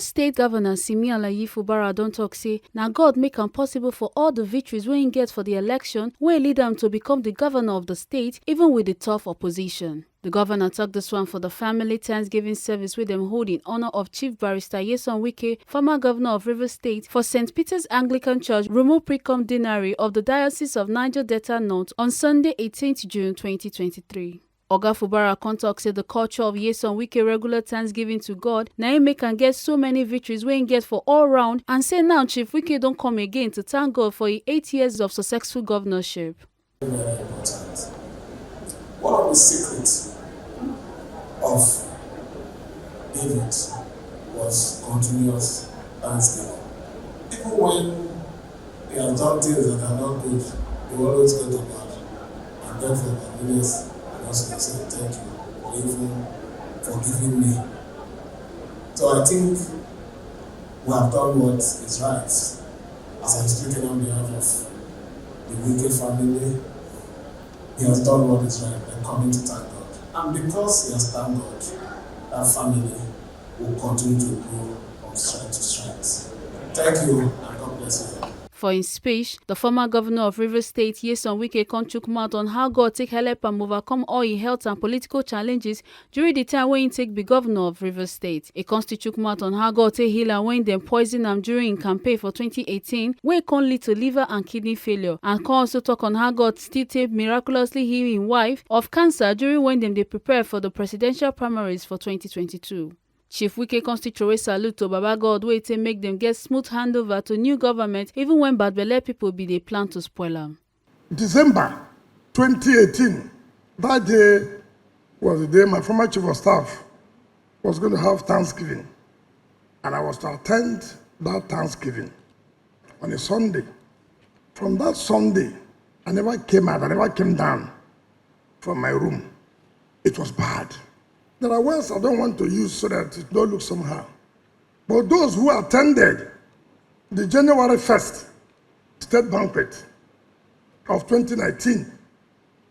Rivers State Governor Simi Alayi Fubara don tok say na God make am possible for all the victories wey im get for the election wey lead am to become the governor of the state even with the tough opposition. The governor tok dis one for the family Thanksgiving service wey dem hold in honor of Chief Barrister Nyesom Wike, former governor of Rivers State, for St. Peter's Anglican Church, Rumo Precom Deanery of the Diocese of Niger Delta North on Sunday 18th June 2023. Oga Fubara kon tok say the culture of Nyesom Wike regular thanksgiving to God na im make am get so many victories wey im get for all round, and say now Chief Wike don come again to thank God for his 8 years of successful governorship. Very important. One of the secrets of David was continuous thanksgiving. Even when he has done things that are not good, he always go to God and beg for forgiveness. I say thank you for even forgiving me. So I think we have done what is right. As I'm speaking on behalf of the Wike family, he has done what is right by coming to thank God. And because he has thanked God, that family will continue to grow from strength to strength. Thank you and God bless you. For his speech, the former governor of Rivers State, Nyesom Wike, chook mouth on how God take help am overcome all his health and political challenges during the time when he take be governor of Rivers State. He chook mouth on how God take heal am when dem poison am during his campaign for 2018, wey con lead to liver and kidney failure, and con also talk on how God still take miraculously heal him wife of cancer during when dem dey prepare for the presidential primaries for 2022. Chief Wike constitute salute to Baba God wey take make them get smooth handover to new government even when bad belle people be dey plan to spoil am. December 2018, that day was the day my former chief of staff was going to have Thanksgiving, and I was to attend that Thanksgiving on a Sunday. From that Sunday, I never came out, I never came down from my room. It was bad. There are words I don't want to use so that it don't look somehow. But those who attended the January 1st state banquet of 2019,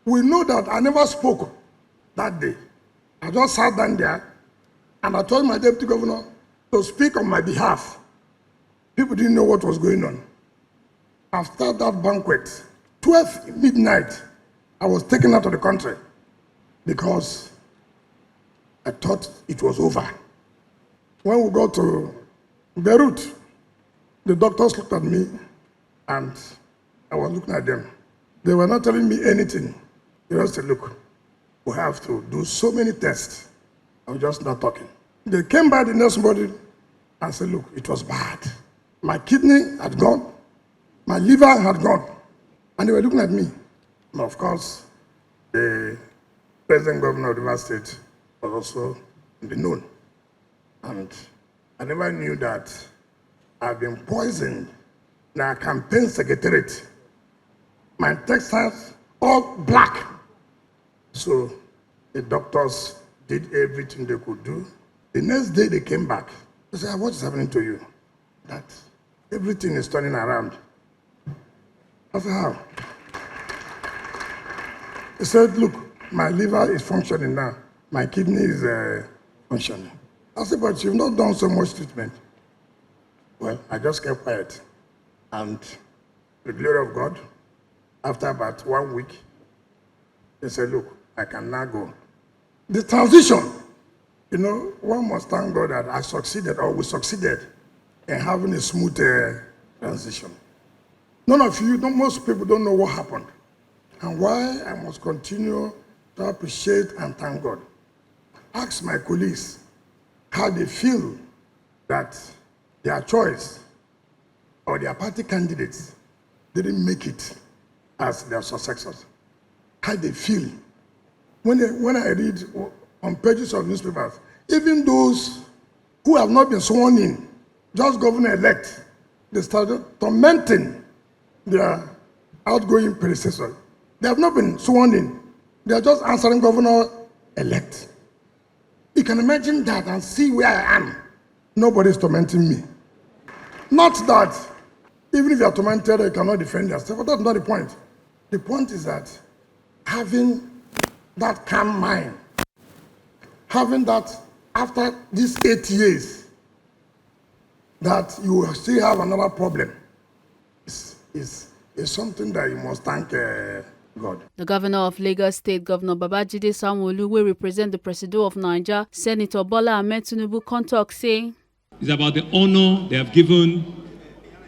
we know that I never spoke that day. I just sat down there and I told my deputy governor to speak on my behalf. People didn't know what was going on. After that banquet, 12 midnight, I was taken out of the country because I thought it was over. When we got to Beirut, the doctors looked at me and I was looking at them. They were not telling me anything. They just said, look, we have to do so many tests. I was just not talking. They came by the next morning and said, look, it was bad. My kidney had gone, my liver had gone, and they were looking at me. And of course, the president governor of the Rivers State was also known. And I never knew that I've been poisoned in our campaign secretariat. My textiles all black. So the doctors did everything they could do. The next day they came back. They said, what is happening to you? That everything is turning around. I said, how? He said, look, my liver is functioning now. My kidney is functioning. I said, but you've not done so much treatment. Well, I just kept quiet. And the glory of God, after about 1 week, they said, look, I can now go. The transition, one must thank God that I succeeded, or we succeeded in having a smooth transition. None of you, most people don't know what happened and why I must continue to appreciate and thank God. Ask my colleagues how they feel that their choice or their party candidates didn't make it as their successors. How they feel. When I read on pages of newspapers, even those who have not been sworn in, just governor-elect, they started tormenting their outgoing predecessor. They have not been sworn in. They are just answering governor-elect. You can imagine that and see where I am. Nobody is tormenting me. Not that even if you are tormented, you cannot defend yourself. But that's not the point. The point is that having that calm mind, having that after these 8 years, that you will still have another problem is something that you must thank God. The governor of Lagos State, Governor Babajide Sanwo-Olu, wey represent the Presido of Naija, Senator Bola Ahmed Tinubu, come talk say, it's about the honor they have given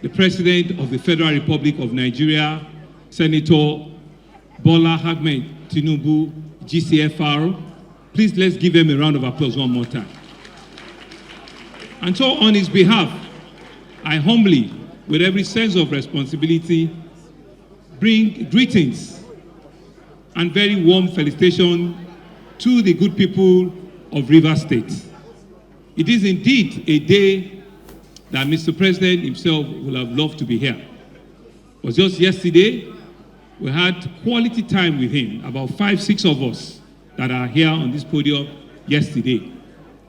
the President of the Federal Republic of Nigeria, Senator Bola Ahmed Tinubu, GCFR. Please let's give him a round of applause one more time. And so on his behalf, I humbly, with every sense of responsibility, bring greetings and very warm felicitation to the good people of Rivers State. It is indeed a day that Mr. President himself will have loved to be here. It was just yesterday, we had quality time with him, about 5-6 of us that are here on this podium yesterday.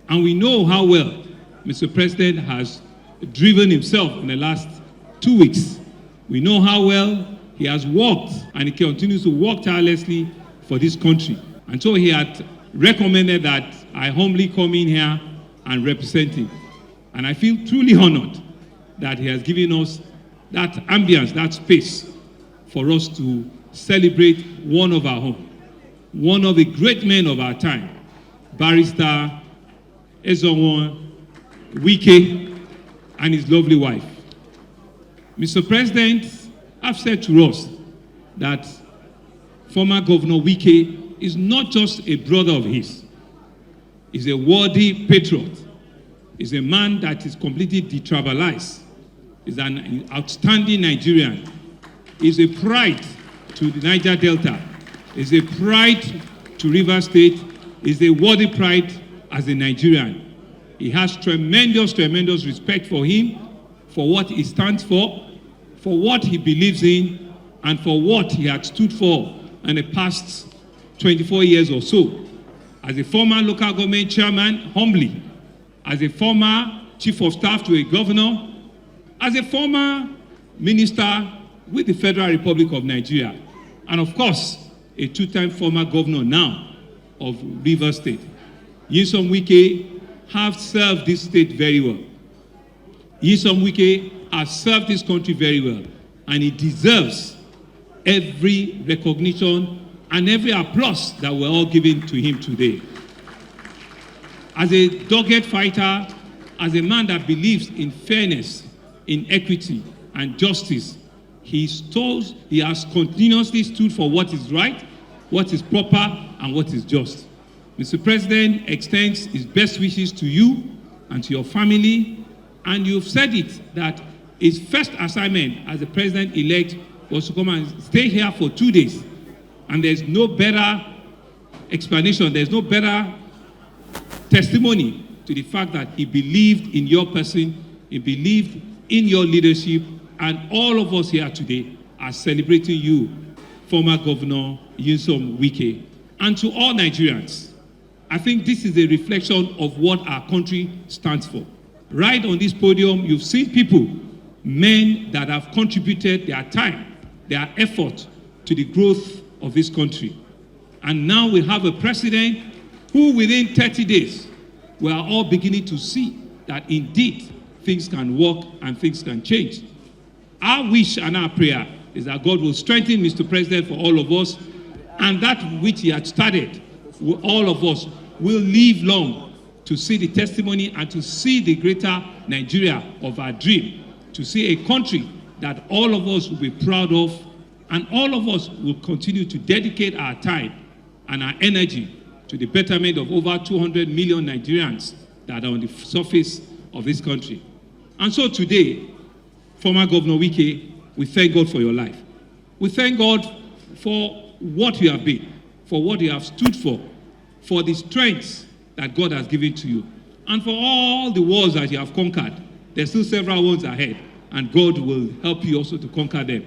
And we know how well Mr. President has driven himself in the last 2 weeks. We know how well he has worked, and he continues to work tirelessly for this country. And so he had recommended that I humbly come in here and represent him. And I feel truly honored that he has given us that ambience, that space for us to celebrate one of our own, one of the great men of our time, Barrister Ezonwon Wike and his lovely wife. Mr. President, I've said to us that former Governor Wike is not just a brother of his. He's a worthy patriot. He's a man that is completely detribalized. He's an outstanding Nigerian. He's a pride to the Niger Delta. He's a pride to Rivers State. He's a worthy pride as a Nigerian. He has tremendous respect for him, for what he stands for what he believes in, and for what he had stood for in the past 24 years or so. As a former local government chairman, humbly, as a former chief of staff to a governor, as a former minister with the Federal Republic of Nigeria, and of course, a 2-time former governor now of Rivers State. Nyesom Wike have served this state very well. Nyesom Wike has served this country very well, and he deserves every recognition and every applause that we're all giving to him today. As a dogged fighter, as a man that believes in fairness, in equity and justice, he has continuously stood for what is right, what is proper, and what is just. Mr. President extends his best wishes to you and to your family, and you've said it, that his first assignment as the president-elect was to come and stay here for 2 days. And there's no better explanation, there's no better testimony to the fact that he believed in your person, he believed in your leadership, and all of us here today are celebrating you, former Governor Nyesom Wike. And to all Nigerians, I think this is a reflection of what our country stands for. Right on this podium, you've seen people, men that have contributed their time, their effort to the growth of this country. And now we have a president who within 30 days, we are all beginning to see that indeed things can work and things can change. Our wish and our prayer is that God will strengthen Mr. President for all of us, and that which he had started, all of us will live long to see the testimony and to see the greater Nigeria of our dream, to see a country that all of us will be proud of, and all of us will continue to dedicate our time and our energy to the betterment of over 200 million Nigerians that are on the surface of this country. And so today, former Governor Wike, we thank God for your life. We thank God for what you have been, for what you have stood for the strengths that God has given to you, and for all the wars that you have conquered. There's still several ones ahead, and God will help you also to conquer them.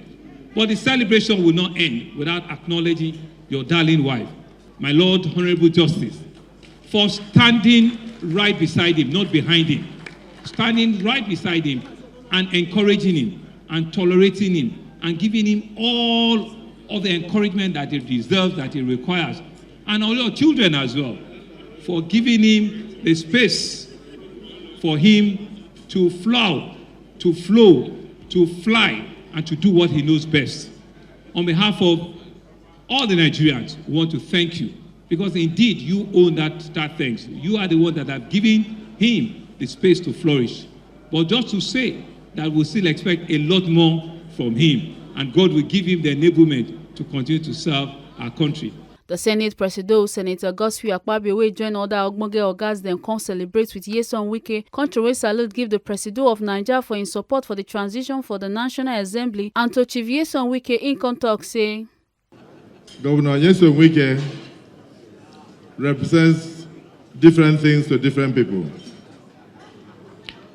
But the celebration will not end without acknowledging your darling wife, my Lord Honorable Justice, for standing right beside him, not behind him, standing right beside him and encouraging him and tolerating him and giving him all of the encouragement that he deserves, that he requires, and all your children as well, for giving him the space for him to flow, to fly, and to do what he knows best. On behalf of all the Nigerians, we want to thank you, because indeed you own that thanks. You are the one that have given him the space to flourish. But just to say that we'll still expect a lot more from him, and God will give him the enablement to continue to serve our country. The Senate Presido, Senator Godswill Akpabio, wey join other ogbonge ogas dem come celebrate with Nyesom Wike. Country wey salute give the Presido of Naija for im support for the transition for the National Assembly, and to Chief Nyesom Wike im come talk say, Governor Nyesom Wike represents different things to different people.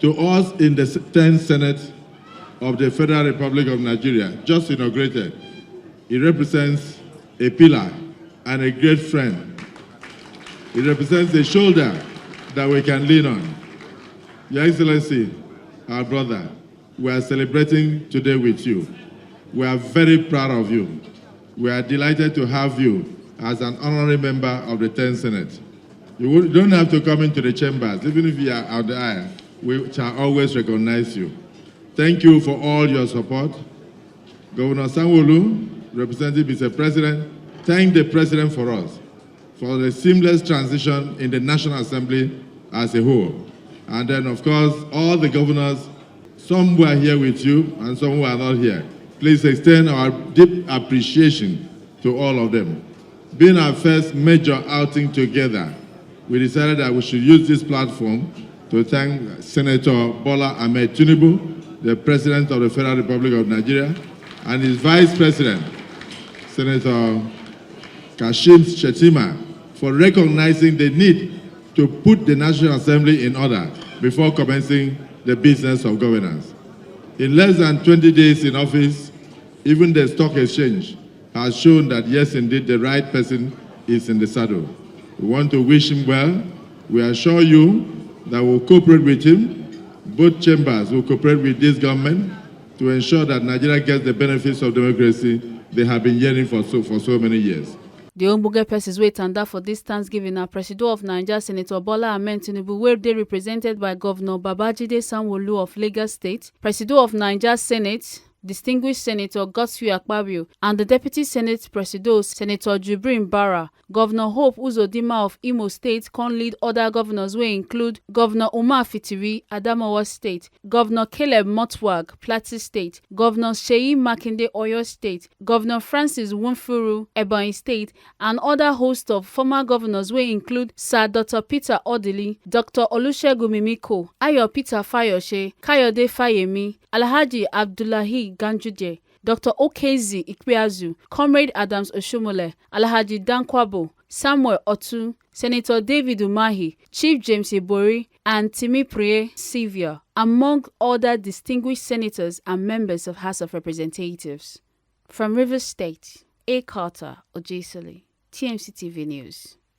To us in the 10th Senate of the Federal Republic of Nigeria, just inaugurated, he represents a pillar and a great friend. It represents a shoulder that we can lean on. Your Excellency, our brother, we are celebrating today with you. We are very proud of you. We are delighted to have you as an honorary member of the 10th Senate. You don't have to come into the chambers. Even if you are out there, we shall always recognize you. Thank you for all your support. Governor Sanwo-Olu, representing Mr. President, thank the President for us, for the seamless transition in the National Assembly as a whole. And then, of course, all the governors, some were here with you and some were not here. Please extend our deep appreciation to all of them. Being our first major outing together, we decided that we should use this platform to thank Senator Bola Ahmed Tinubu, the President of the Federal Republic of Nigeria, and his Vice President, Senator Kashim Shettima, for recognizing the need to put the National Assembly in order before commencing the business of governance. In less than 20 days in office, even the stock exchange has shown that yes, indeed, the right person is in the saddle. We want to wish him well. We assure you that we'll cooperate with him. Both chambers will cooperate with this government to ensure that Nigeria gets the benefits of democracy they have been yearning for so many years. The ogbonge persons wey tanda for this Thanksgiving na Presido of Naija, Senator Bola Ahmed Tinubu, wey dey represented by Governor Babajide Sanwo-Olu of Lagos State, Presido of Naija Senate, Distinguished Senator Godswill Akpabio, and the Deputy Senate Presido, Senator Jibrin Bara. Governor Hope Uzodinma of Imo State can lead other governors wey include Governor Umar Fitiri, Adamawa State, Governor Caleb Motwag, Plateau State, Governor Seyi Makinde, Oyo State, Governor Francis Nwifuru, Ebonyi State, and other host of former governors wey include Sir Dr. Peter Odili, Dr. Olusegun Mimiko, Ayo Peter Fayose, Kayode Fayemi, Alhaji Abdullahi Ganjuje, Dr. Okezi Ikpeazu, Comrade Adams Oshomole, Alhaji Dankwabo, Samuel Otu, Senator David Umahi, Chief James Ibori, and Timi Priye Sivia, among other distinguished senators and members of House of Representatives. From Rivers State, A. Carter Ojesili, TMC TV News.